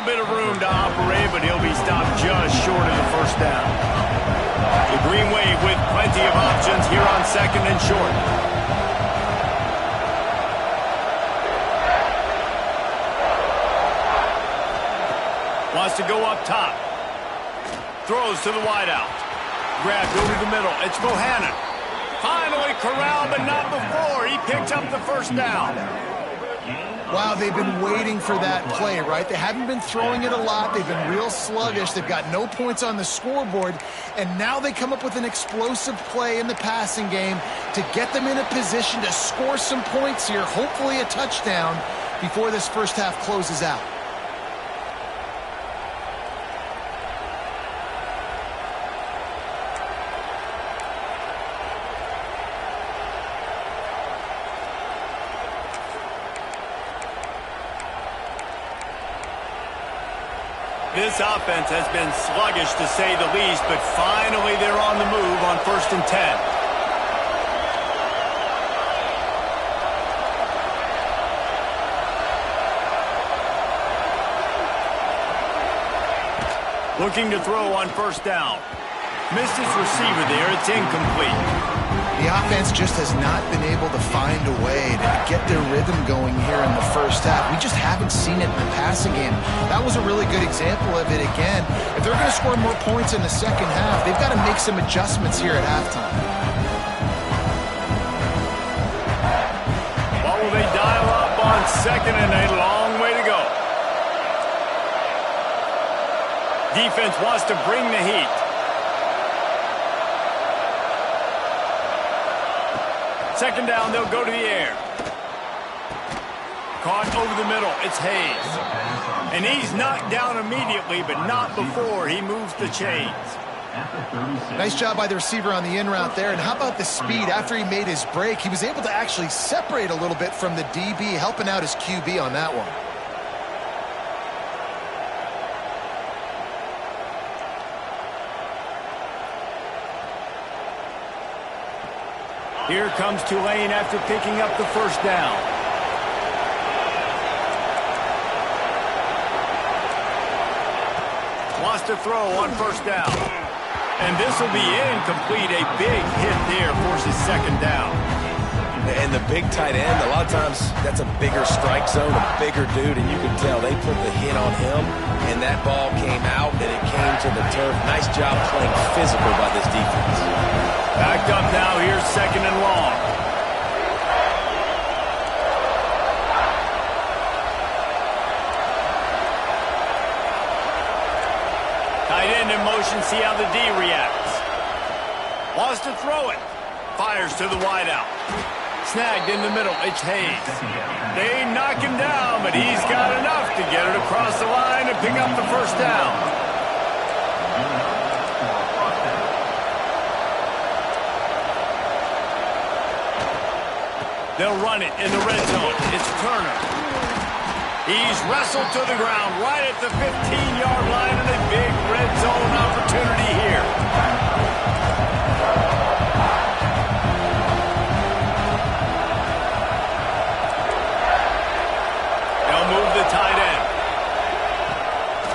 little bit of room to operate, but he'll be stopped just short of the first down. The Green Wave with plenty of options here on second and short. Wants to go up top. Throws to the wideout. Grabbed over the middle. It's Bohannon. Finally corralled, but not before. He picked up the first down. Wow, they've been waiting for that play, right? They haven't been throwing it a lot. They've been real sluggish. They've got no points on the scoreboard. And now they come up with an explosive play in the passing game to get them in a position to score some points here, hopefully a touchdown, before this first half closes out. This offense has been sluggish to say the least, but finally they're on the move on 1st and 10. Looking to throw on 1st down. Missed his receiver there. It's incomplete. The offense just has not been able to find a way to get their rhythm going here in the first half. We just haven't seen it in the passing game. That was a really good example of it again. If they're going to score more points in the second half, they've got to make some adjustments here at halftime. What will they dial up on 2nd and a long way to go? Defense wants to bring the heat. Second down, they'll go to the air. Caught over the middle. It's Hayes. And he's knocked down immediately, but not before he moves the chains. Nice job by the receiver on the in route there. And how about the speed? After he made his break, he was able to actually separate a little bit from the DB, helping out his QB on that one. Here comes Tulane after picking up the first down. Wants to throw on 1st down. And this will be incomplete. A big hit there forces 2nd down. And the big tight end, a lot of times that's a bigger strike zone, a bigger dude, and you can tell they put the hit on him, and that ball came out, and it came to the turf. Nice job playing physical by this defense. Backed up now, here's 2nd and long. Tight end in motion, see how the D reacts. Wants to throw it. Fires to the wideout. Snagged in the middle, it's Hayes. They knock him down, but he's got enough to get it across the line and pick up the first down. They'll run it in the red zone. It's Turner. He's wrestled to the ground right at the 15-yard line and a big red zone opportunity here. They'll move the tight end.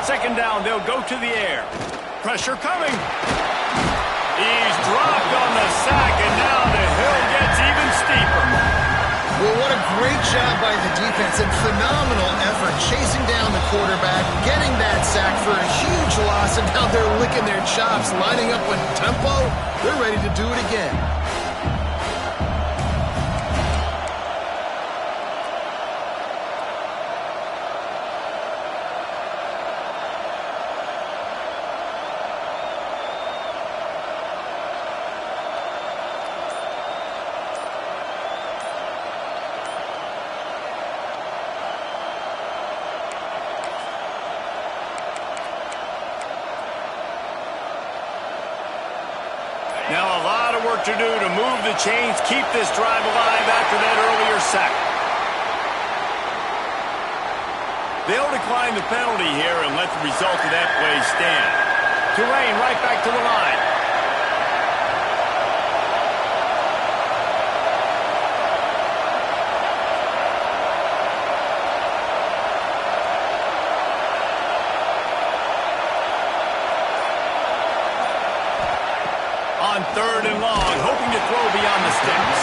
2nd down, they'll go to the air. Pressure coming. He's dropped on the sack, and now the hill gets even steeper. Well, what a great job by the defense and phenomenal effort chasing down the quarterback, getting that sack for a huge loss, and now they're licking their chops, lining up with tempo. They're ready to do it again. Now a lot of work to do to move the chains, keep this drive alive after that earlier sack. They'll decline the penalty here and let the result of that play stand. Tulane right back to the line. 3rd and long, hoping to throw beyond the sticks.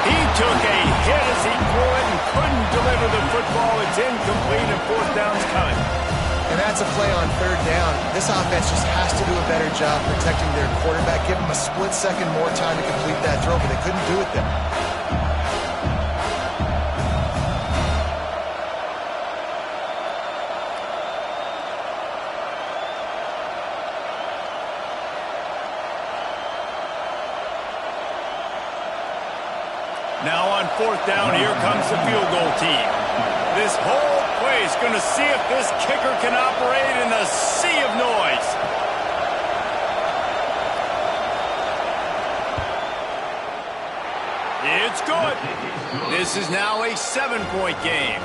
He took a hit as he threw it and couldn't deliver the football. It's incomplete and 4th down's coming. And that's a play on 3rd down. This offense just has to do a better job protecting their quarterback. Give him a split second more time to complete that throw, but they couldn't do it there. Now on 4th down, here comes the field goal team. This whole play is going to see if this kicker can operate in a sea of noise. It's good. This is now a 7-point game.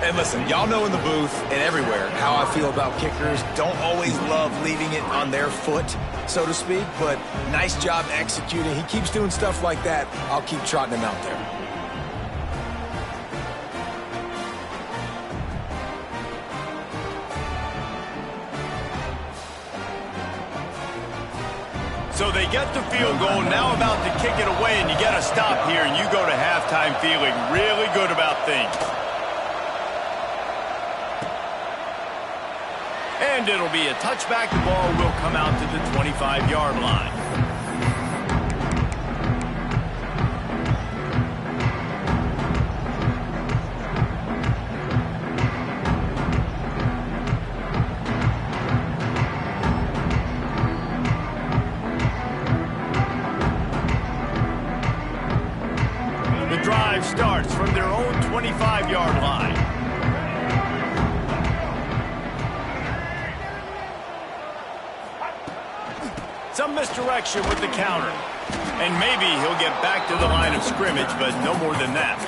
And listen, y'all know in the booth and everywhere how I feel about kickers. Don't always love leaving it on their foot, so to speak, but nice job executing. He keeps doing stuff like that. I'll keep trotting him out there. So they get the field goal, now about to kick it away, and you get a stop here, and you go to halftime feeling really good about things. And it'll be a touchback. The ball will come out to the 25-yard line. The drive starts from their own 25-yard line. Some misdirection with the counter. And maybe he'll get back to the line of scrimmage, but no more than that.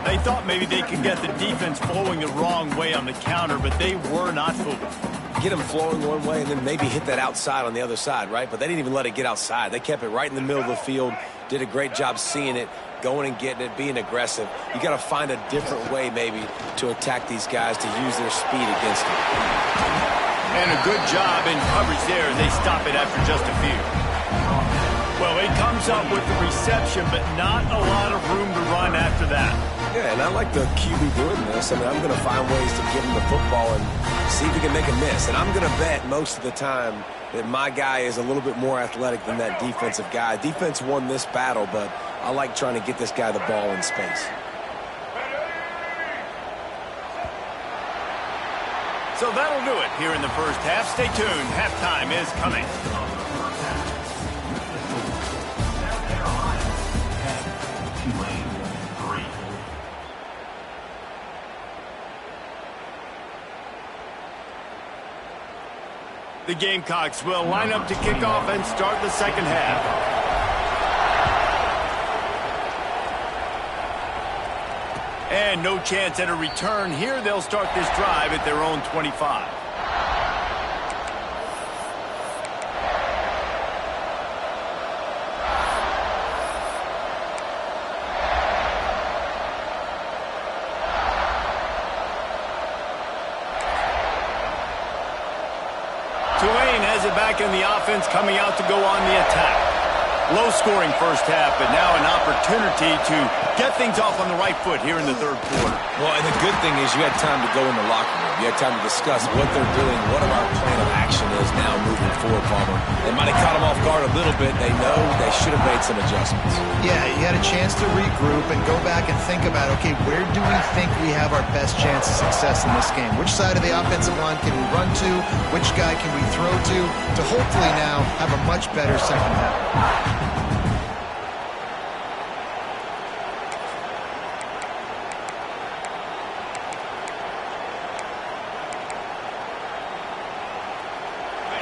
They thought maybe they could get the defense flowing the wrong way on the counter, but they were not fooled. Get them flowing one way and then maybe hit that outside on the other side, right? But they didn't even let it get outside. They kept it right in the middle of the field, did a great job seeing it, going and getting it, being aggressive. You got to find a different way maybe to attack these guys to use their speed against them. And a good job in coverage there. They stop it after just a few. Well, it comes up with the reception, but not a lot of room to run after that. Yeah, and I like the QB doing this. I mean, I'm going to find ways to give him the football and see if he can make a miss. And I'm going to bet most of the time that my guy is a little bit more athletic than that defensive guy. Defense won this battle, but I like trying to get this guy the ball in space. So that'll do it here in the first half. Stay tuned. Halftime is coming. The Gamecocks will line up to kick off and start the second half. And no chance at a return here. They'll start this drive at their own 25. Tulane has it back in the offense, coming out to go on the attack. Low-scoring first half, but now an opportunity to get things off on the right foot here in the third quarter. Well, and the good thing is you had time to go in the locker room. You had time to discuss what they're doing, what our plan of action is now moving forward, Palmer. They might have caught them off guard a little bit. They know they should have made some adjustments. Yeah, you had a chance to regroup and go back and think about, okay, where do we think we have our best chance of success in this game? Which side of the offensive line can we run to? Which guy can we throw to hopefully now have a much better second half?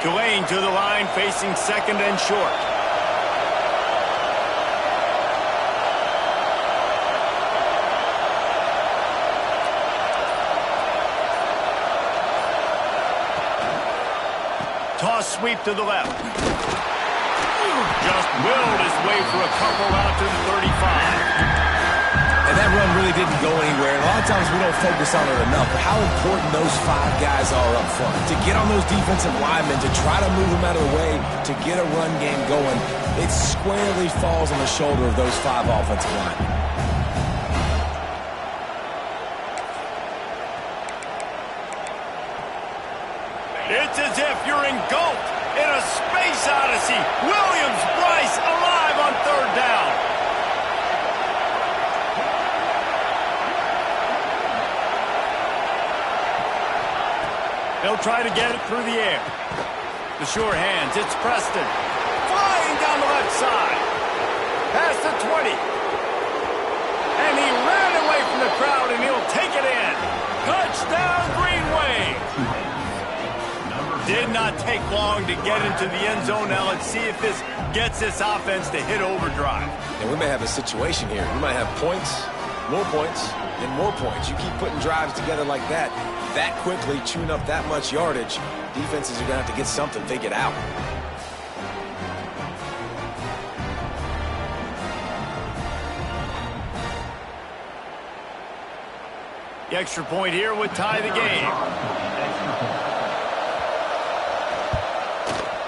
Tulane to the line, facing second and short. Toss sweep to the left. Just willed his way for a couple out to the 35. And that run really didn't go anywhere. And a lot of times we don't focus on it enough, but how important those 5 guys are up front. To get on those defensive linemen, to try to move them out of the way, to get a run game going, it squarely falls on the shoulder of those 5 offensive linemen. It's as if you're engulfed in a space odyssey. Williams-Brice alive on 3rd down. They'll try to get it through the air. The sure hands, it's Preston. Flying down the left side. Past the 20. And he ran away from the crowd, and he'll take it in. Touchdown, Green Wave. Did not take long to get into the end zone. Now let's see if this gets this offense to hit overdrive. And we may have a situation here. We might have points, and more points. You keep putting drives together like that quickly, chewing up that much yardage, defenses are going to have to get something figured out. The extra point here would tie the game.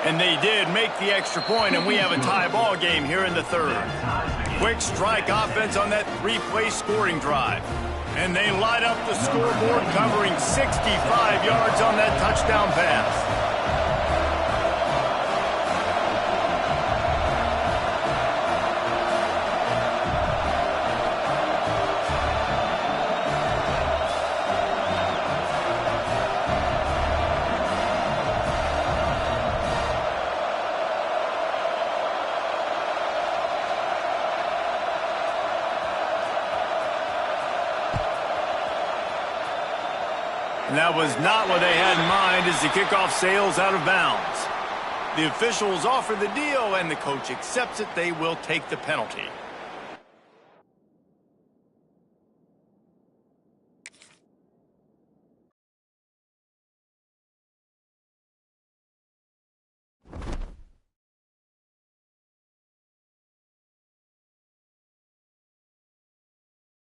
And they did make the extra point, and we have a tie ball game here in the 3rd. Quick strike offense on that 3-play scoring drive. And they light up the scoreboard, covering 65 yards on that touchdown pass. And that was not what they had in mind as the kickoff sails out of bounds. The officials offer the deal, and the coach accepts it. They will take the penalty.